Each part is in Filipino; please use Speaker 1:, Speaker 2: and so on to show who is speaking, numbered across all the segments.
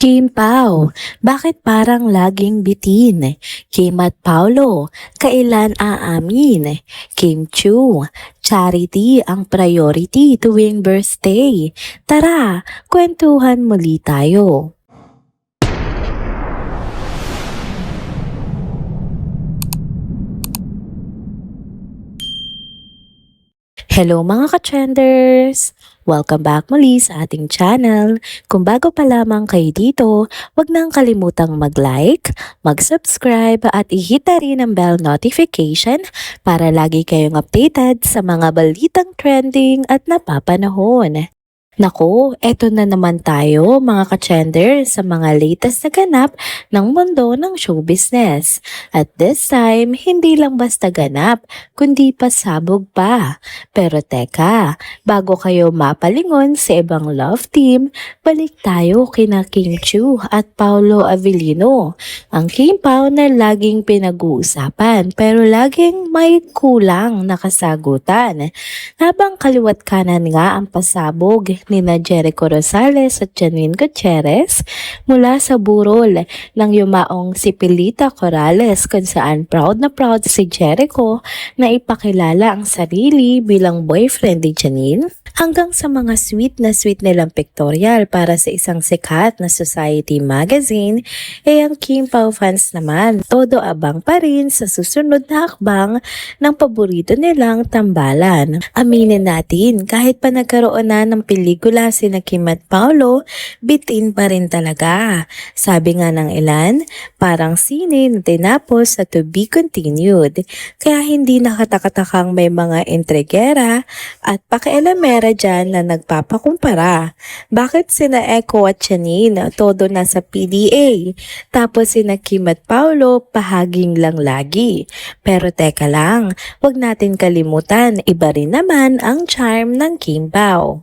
Speaker 1: Kim Pao, bakit parang laging bitin? Kim at Paulo, kailan aamin? Kim Chu, charity ang priority tuwing birthday. Tara, kwentuhan muli tayo. Hello mga ka-trenders! Welcome back muli sa ating channel. Kung bago pa lamang kayo dito, huwag nang kalimutang mag-like, mag-subscribe at ihita rin ang bell notification para lagi kayong updated sa mga balitang trending at napapanahon. Naku, eto na naman tayo mga ka-trender sa mga latest na ganap ng mundo ng show business. At this time, hindi lang basta ganap, kundi pasabog pa. Pero teka, bago kayo mapalingon sa ibang love team, balik tayo kina King Chu at Paulo Avellino. Ang King Pao na laging pinag-uusapan pero laging may kulang na kasagutan. Habang kaliwat kanan nga ang pasabog ni Jericho Rosales at Janine Gutierrez mula sa burol ng yumaong si Pilita Corrales kung saan proud na proud si Jericho na ipakilala ang sarili bilang boyfriend ni Janine hanggang sa mga sweet nilang pictorial para sa isang sikat na society magazine, ang Kim Pao fans naman todo abang pa rin sa susunod na hakbang ng paborito nilang tambalan. Aminin natin, kahit pa nagkaroon na ng pelikula sina Kim at Paulo, bitin pa rin talaga. Sabi nga ng ilan, parang sine na tinapos sa to be continued. Kaya hindi nakatakatakang may mga intrigera at pakialamera dyan na nagpapakumpara. Bakit sina Echo at Janine todo nasa PDA, tapos sina Kim at Paulo pahaging lang lagi? Pero teka lang, wag natin kalimutan, iba rin naman ang charm ng Kim Pao.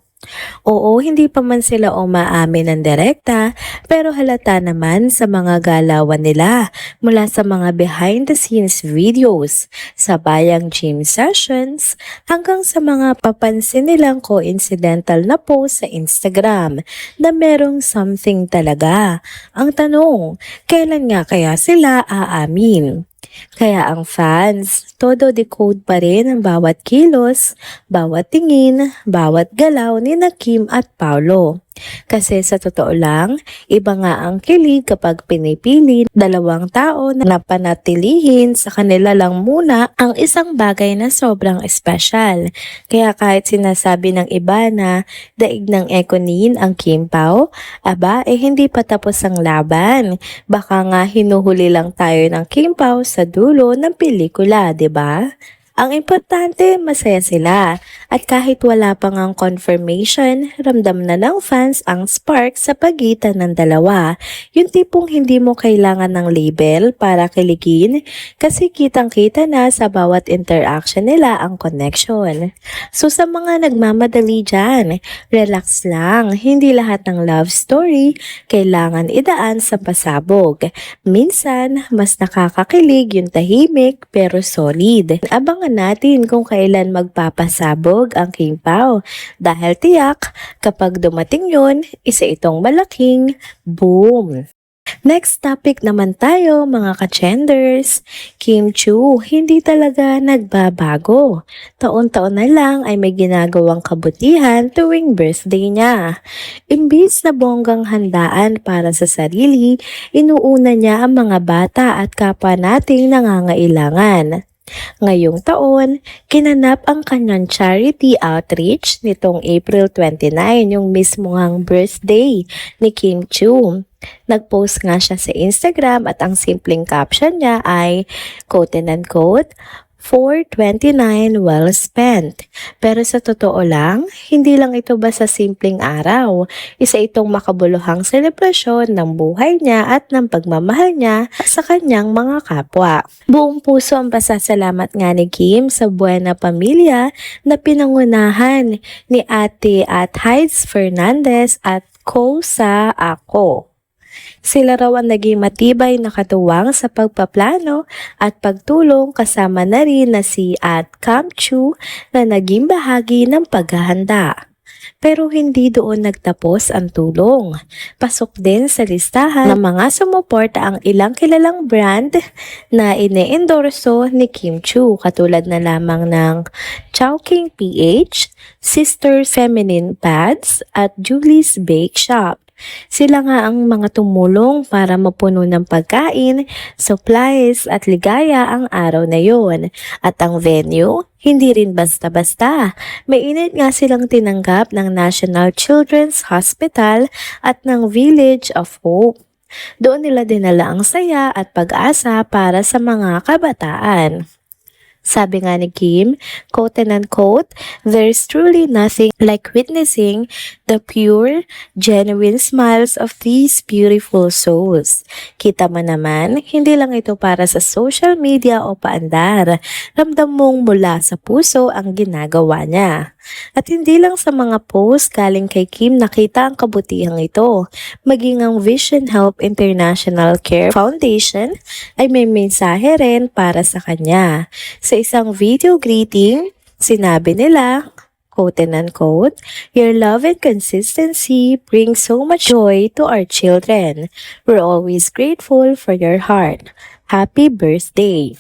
Speaker 1: Oo, hindi pa man sila umaamin ng direkta, pero halata naman sa mga galawan nila mula sa mga behind the scenes videos, sa bayang gym sessions, hanggang sa mga papansin nilang coincidental na post sa Instagram na merong something talaga. Ang tanong, kailan nga kaya sila aamin? Kaya ang fans, todo decode pa rin ang bawat kilos, bawat tingin, bawat galaw ni Kim at Paulo. Kasi sa totoo lang, iba nga ang kilig kapag pinipili dalawang tao na panatilihin sa kanila lang muna ang isang bagay na sobrang espesyal. Kaya kahit sinasabi ng iba na daig ng Ekonin ang Kim Pao, hindi pa tapos ang laban. Baka nga hinuhuli lang tayo ng Kim Pao sa dulo ng pelikula, 'di ba? Ang importante, masaya sila. At kahit wala pa ngang confirmation, ramdam na ng fans ang spark sa pagitan ng dalawa. Yung tipong hindi mo kailangan ng label para kiligin kasi kitang-kita na sa bawat interaction nila ang connection. So sa mga nagmamadali dyan, relax lang. Hindi lahat ng love story kailangan idaan sa pasabog. Minsan, mas nakakakilig yung tahimik pero solid. Abangan natin kung kailan magpapasabog ang King Pao dahil tiyak kapag dumating yun, isa itong malaking boom. Next topic naman tayo mga ka-trenders. Kim Chu, hindi talaga nagbabago. Taon-taon na lang ay may ginagawang kabutihan tuwing birthday niya. Imbis na bonggang handaan para sa sarili, inuuna niya ang mga bata at kapwa nating nangangailangan. Ngayong taon, kinanap ang kanyang charity outreach nitong April 29, yung mismo ngang birthday ni Kim Chu. Nag-post nga siya sa Instagram at ang simpleng caption niya ay quote and unquote, 429 well spent. Pero sa totoo lang, hindi lang ito basta simpleng araw. Isa itong makabuluhang selebrasyon ng buhay niya at ng pagmamahal niya sa kanyang mga kapwa. Buong puso ang pasasalamat nga ni Kim sa Buena Pamilya na pinangunahan ni Ate at Heids Fernandez at Ko sa Ako. Sila raw ang naging matibay na katuwang sa pagpaplano at pagtulong kasama na rin na si At Kam Chu na naging bahagi ng paghahanda. pero hindi doon nagtapos ang tulong. Pasok din sa listahan ng mga sumuporta ang ilang kilalang brand na ine-endorso ni Kim Chu katulad na lamang ng Chowking PH, Sisters Feminine Pads at Julie's Bake Shop. Sila nga ang mga tumulong para mapuno ng pagkain, supplies at ligaya ang araw na yon. At ang venue, hindi rin basta-basta. Mainit nga silang tinanggap ng National Children's Hospital at ng Village of Hope. Doon nila dinala ang saya at pag-asa para sa mga kabataan. Sabi nga ni Kim, quote and unquote, "There's truly nothing like witnessing the pure, genuine smiles of these beautiful souls." Kita mo naman, hindi lang ito para sa social media o paandar. Ramdam mong mula sa puso ang ginagawa niya. At hindi lang sa mga post galing kay Kim nakita ang kabutihang ito. Maging ang Vision Help International Care Foundation ay may mensahe rin para sa kanya. Sa isang video greeting, sinabi nila, quote and unquote, "Your love and consistency bring so much joy to our children. We're always grateful for your heart. Happy birthday."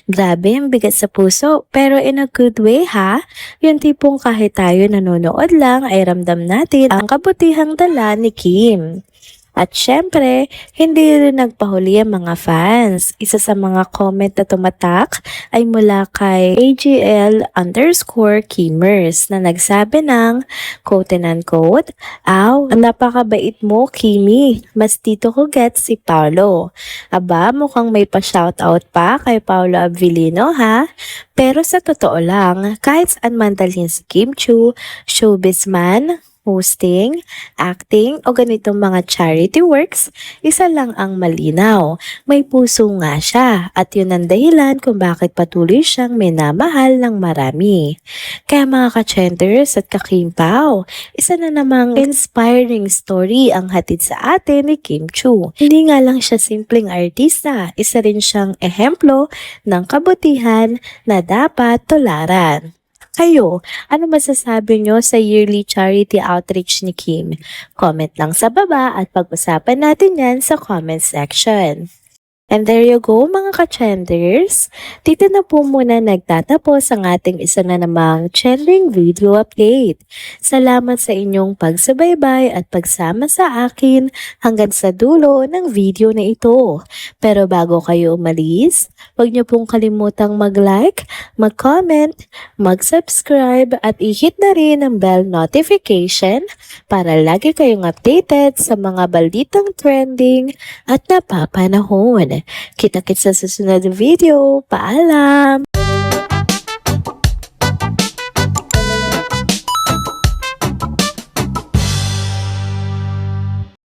Speaker 1: Grabe, ang bigat sa puso, pero in a good way ha. Yung tipong kahit tayo nanonood lang ay ramdam natin ang kabutihang dala ni Kim. At syempre, hindi rin nagpahuli ang mga fans. Isa sa mga comment na tumatak ay mula kay AGL_Kimers na nagsabi ng quote and unquote, "Aw, napakabait mo, Kimi. Mas dito ko get si Paolo. Aba, mukhang may pa-shoutout pa kay Paolo Abilino ha. Pero sa totoo lang, kahit saan man dalhin si Kim Chu, showbiz man, hosting, acting o ganitong mga charity works, isa lang ang malinaw. May puso nga siya at yun ang dahilan kung bakit patuloy siyang minamahal ng marami. Kaya mga ka-Chenders at ka-Kimpaw, isa na namang inspiring story ang hatid sa atin ni Kim Chu. Hindi nga lang siya simpleng artista, isa rin siyang ehemplo ng kabutihan na dapat tularan. Kayo, ano masasabi nyo sa yearly charity outreach ni Kim? Comment lang sa baba at pag-usapan natin yan sa comment section. And there you go mga ka-Chenders. Dito na po muna nagtatapos ang ating isa na namang trending video update. Salamat sa inyong pagsubaybay at pagsama sa akin hanggang sa dulo ng video na ito. Pero bago kayo umalis, huwag niyo pong kalimutang mag-like, mag-comment, mag-subscribe at i-hit na rin ang bell notification para lagi kayong updated sa mga balitang trending at napapanahon. Kita-kits sa susunod na video. Paalam!